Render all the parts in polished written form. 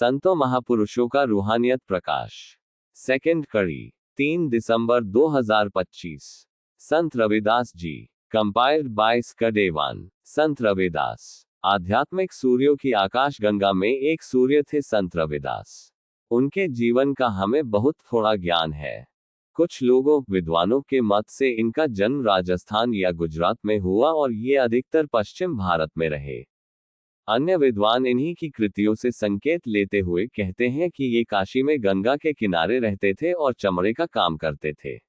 संतों महापुरुषों का रूहानियत प्रकाश। सेकंड कड़ी 3 दिसंबर 2025। संत रविदास जी। कंपाइल्ड बाय स्कडेवान। संत रविदास। आध्यात्मिक सूर्यों की आकाश गंगा में एक सूर्य थे संत रविदास। उनके जीवन का हमें बहुत थोड़ा ज्ञान है। कुछ लोगों विद्वानों के मत से इनका जन्म राजस्थान या गुजरात में हुआ और ये अधिकतर पश्चिम भारत में रहे। अन्य विद्वान इन्हीं की कृतियों से संकेत लेते हुए कहते हैं कि ये काशी में गंगा के किनारे रहते थे और चमड़े का काम करते थे।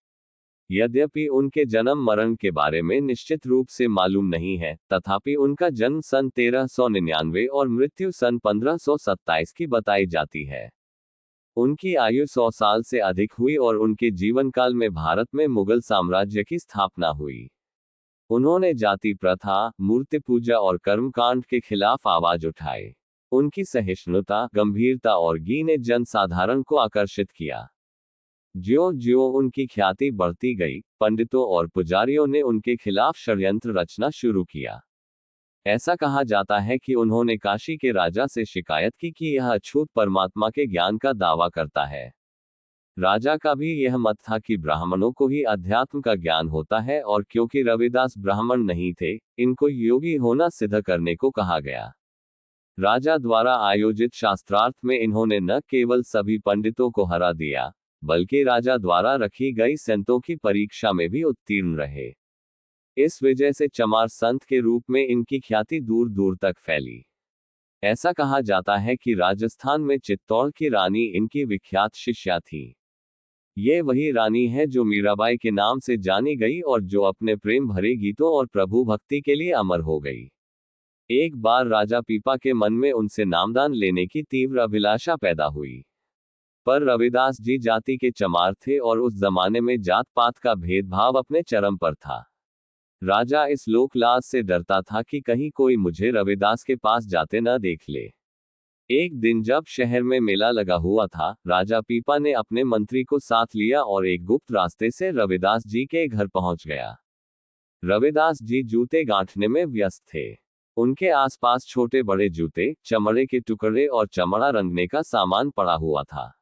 यद्यपि उनके जन्म मरण के बारे में निश्चित रूप से मालूम नहीं है, तथापि उनका जन्म सन 1399 और मृत्यु सन 1527 की बताई जाती है। उनकी आयु 100 साल से अधिक हुई और उनके जीवन काल में भारत में मुगल साम्राज्य की स्थापना हुई। उन्होंने जाति प्रथा, मूर्ति पूजा और कर्मकांड के खिलाफ आवाज उठाई। उनकी सहिष्णुता, गंभीरता और ज्ञान ने जनसाधारण को आकर्षित किया। ज्यों-ज्यों उनकी ख्याति बढ़ती गई, पंडितों और पुजारियों ने उनके खिलाफ षड्यंत्र रचना शुरू किया। ऐसा कहा जाता है कि उन्होंने काशी के राजा से शिकायत की कि यह अछूत परमात्मा के ज्ञान का दावा करता है। राजा का भी यह मत था कि ब्राह्मणों को ही अध्यात्म का ज्ञान होता है और क्योंकि रविदास ब्राह्मण नहीं थे, इनको योगी होना सिद्ध करने को कहा गया। राजा द्वारा आयोजित शास्त्रार्थ में इन्होंने न केवल सभी पंडितों को हरा दिया, बल्कि राजा द्वारा रखी गई संतों की परीक्षा में भी उत्तीर्ण रहे। इस वजह से चमार संत के रूप में इनकी ख्याति दूर दूर तक फैली। ऐसा कहा जाता है कि राजस्थान में चित्तौड़ की रानी इनकी विख्यात शिष्या थी। ये वही रानी है जो मीराबाई के नाम से जानी गई और जो अपने प्रेम भरे गीतों और प्रभु भक्ति के लिए अमर हो गई। एक बार राजा पीपा के मन में उनसे नामदान लेने की तीव्र अभिलाषा पैदा हुई। पर रविदास जी जाति के चमार थे और उस जमाने में जात पात का भेदभाव अपने चरम पर था। राजा इस लोकलाज से डरता था कि कहीं कोई मुझे रविदास के पास जाते न देख ले। एक दिन जब शहर में मेला लगा हुआ था, राजा पीपा ने अपने मंत्री को साथ लिया और एक गुप्त रास्ते से रविदास जी के घर पहुंच गया। रविदास जी जूते गांठने में व्यस्त थे। उनके आसपास छोटे बड़े जूते, चमड़े के टुकड़े और चमड़ा रंगने का सामान पड़ा हुआ था।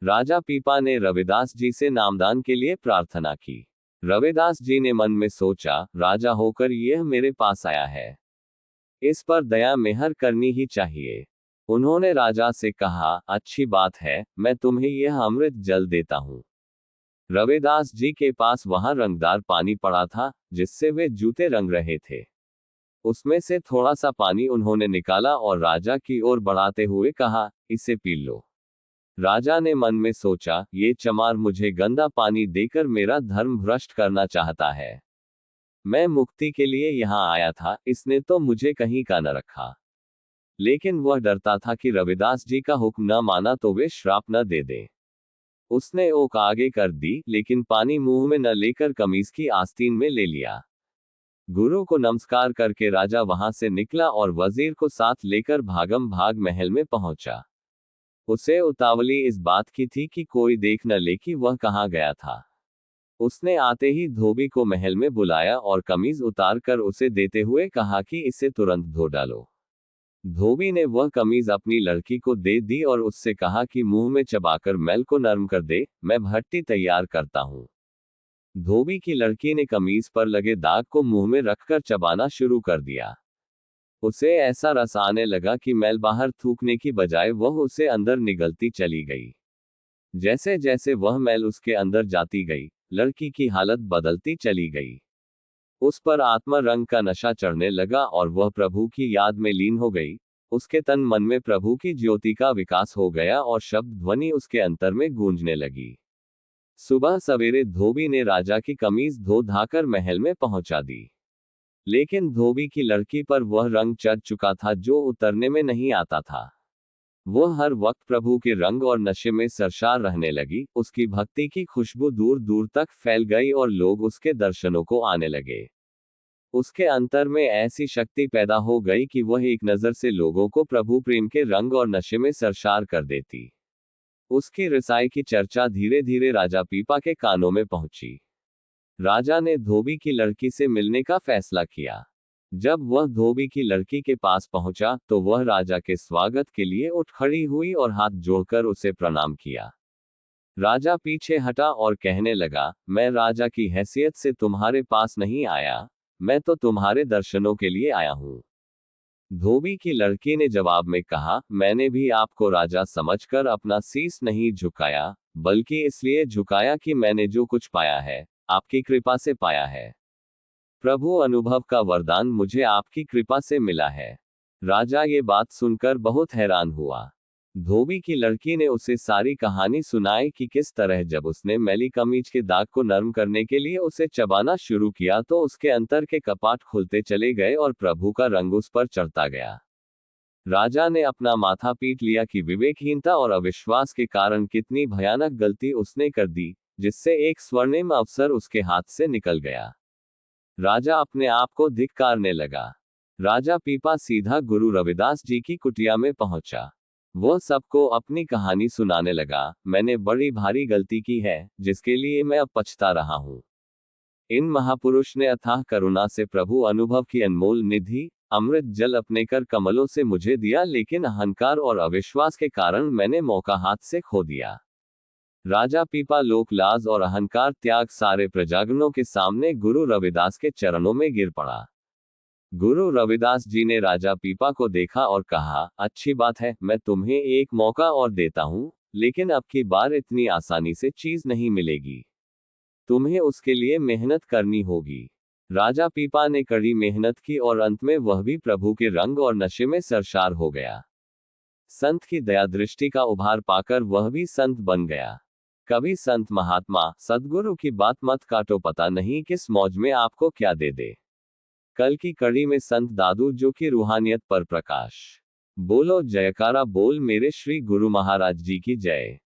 राजा पीपा ने रविदास जी से नामदान के लिए प्रार्थना की। रविदास जी ने मन में सोचा, राजा होकर यह मेरे पास आया है, इस पर दया मेहर करनी ही चाहिए। उन्होंने राजा से कहा, अच्छी बात है, मैं तुम्हें यह अमृत जल देता हूं। रविदास जी के पास वहां रंगदार पानी पड़ा था, जिससे वे जूते रंग रहे थे। उसमें से थोड़ा सा पानी उन्होंने निकाला और राजा की ओर बढ़ाते हुए कहा, इसे पी लो। राजा ने मन में सोचा, ये चमार मुझे गंदा पानी देकर मेरा धर्म भ्रष्ट करना चाहता है। मैं मुक्ति के लिए यहां आया था, इसने तो मुझे कहीं का न रखा। लेकिन वह डरता था कि रविदास जी का हुक्म न माना तो वे श्राप न दे दें। उसने ओक आगे कर दी, लेकिन पानी मुंह में न लेकर कमीज की आस्तीन में ले लिया। गुरु को नमस्कार करके राजा वहां से निकला और वजीर को साथ लेकर भागम भाग महल में पहुंचा। उसे उतावली इस बात की थी कि कोई देख न ले कि वह कहां गया था। उसने आते ही धोबी को महल में बुलाया और कमीज उतार कर उसे देते हुए कहा कि इसे तुरंत धो डालो। धोबी ने वह कमीज अपनी लड़की को दे दी और उससे कहा कि मुंह में चबाकर मैल को नरम कर दे, मैं भट्टी तैयार करता हूं। धोबी की लड़की ने कमीज पर लगे दाग को मुंह में रखकर चबाना शुरू कर दिया। उसे ऐसा रस आने लगा कि मैल बाहर थूकने की बजाय वह उसे अंदर निगलती चली गई। जैसे जैसे वह मैल उसके अंदर जाती गई, लड़की की हालत बदलती चली गई। उस पर आत्मा रंग का नशा चढ़ने लगा और वह प्रभु की याद में लीन हो गई। उसके तन मन में प्रभु की ज्योति का विकास हो गया और शब्द ध्वनि उसके अंतर में गूंजने लगी। सुबह सवेरे धोबी ने राजा की कमीज धो धाकर महल में पहुंचा दी। लेकिन धोबी की लड़की पर वह रंग चढ़ चुका था जो उतरने में नहीं आता था। वह हर वक्त प्रभु के रंग और नशे में सरशार रहने लगी। उसकी भक्ति की खुशबू दूर दूर तक फैल गई और लोग उसके दर्शनों को आने लगे। उसके अंतर में ऐसी शक्ति पैदा हो गई कि वह एक नजर से लोगों को प्रभु प्रेम के रंग और नशे में सरशार कर देती। उसकी रिसाई की चर्चा धीरे धीरे राजा पीपा के कानों में पहुंची। राजा ने धोबी की लड़की से मिलने का फैसला किया। जब वह धोबी की लड़की के पास पहुंचा तो वह राजा के स्वागत के लिए उठ खड़ी हुई और हाथ जोड़कर उसे प्रणाम किया। राजा पीछे हटा और कहने लगा, मैं राजा की हैसियत से तुम्हारे पास नहीं आया, मैं तो तुम्हारे दर्शनों के लिए आया हूं। धोबी की लड़की ने जवाब में कहा, मैंने भी आपको राजा समझकर अपना शीश नहीं झुकाया, बल्कि इसलिए झुकाया कि मैंने जो कुछ पाया है, आपकी कृपा से पाया है। प्रभु, अनुभव का वरदान मुझे आपकी कृपा से मिला है। राजा ये बात सुनकर बहुत हैरान हुआ। धोबी की लड़की ने उसे सारी कहानी सुनाई कि किस तरह जब उसने मैली कमीज के दाग को नरम करने के लिए उसे चबाना शुरू किया तो उसके अंतर के कपाट खुलते चले गए और प्रभु का रंग उस पर चढ़ता गया। राजा ने अपना माथा पीट लिया कि विवेकहीनता और अविश्वास के कारण कितनी भयानक गलती उसने कर दी, जिससे एक स्वर्णिम अवसर उसके हाथ से निकल गया। राजा अपने आप को धिक्कारने लगा। राजा पीपा सीधा गुरु रविदास जी की कुटिया में पहुंचा। वह सबको अपनी कहानी सुनाने लगा, मैंने बड़ी भारी गलती की है, जिसके लिए मैं अब पछता रहा हूं। इन महापुरुष ने अथाह करुणा से प्रभु अनुभव की अनमोल निधि अमृत जल अपने कर कमलों से मुझे दिया, लेकिन अहंकार और अविश्वास के कारण मैंने मौका हाथ से खो दिया। राजा पीपा लोक लाज और अहंकार त्याग सारे प्रजागणों के सामने गुरु रविदास के चरणों में गिर पड़ा। गुरु रविदास जी ने राजा पीपा को देखा और कहा, अच्छी बात है, मैं तुम्हें एक मौका और देता हूं, लेकिन अब की बार इतनी आसानी से चीज नहीं मिलेगी। तुम्हें उसके लिए मेहनत करनी होगी। राजा पीपा ने कड़ी मेहनत की और अंत में वह भी प्रभु के रंग और नशे में सरशार हो गया। संत की दया दृष्टि का उभार पाकर वह भी संत बन गया। कभी संत महात्मा सदगुरु की बात मत काटो, पता नहीं किस मौज में आपको क्या दे दे। कल की कड़ी में संत दादू जो की रूहानियत पर प्रकाश। बोलो जयकारा बोल मेरे श्री गुरु महाराज जी की जय।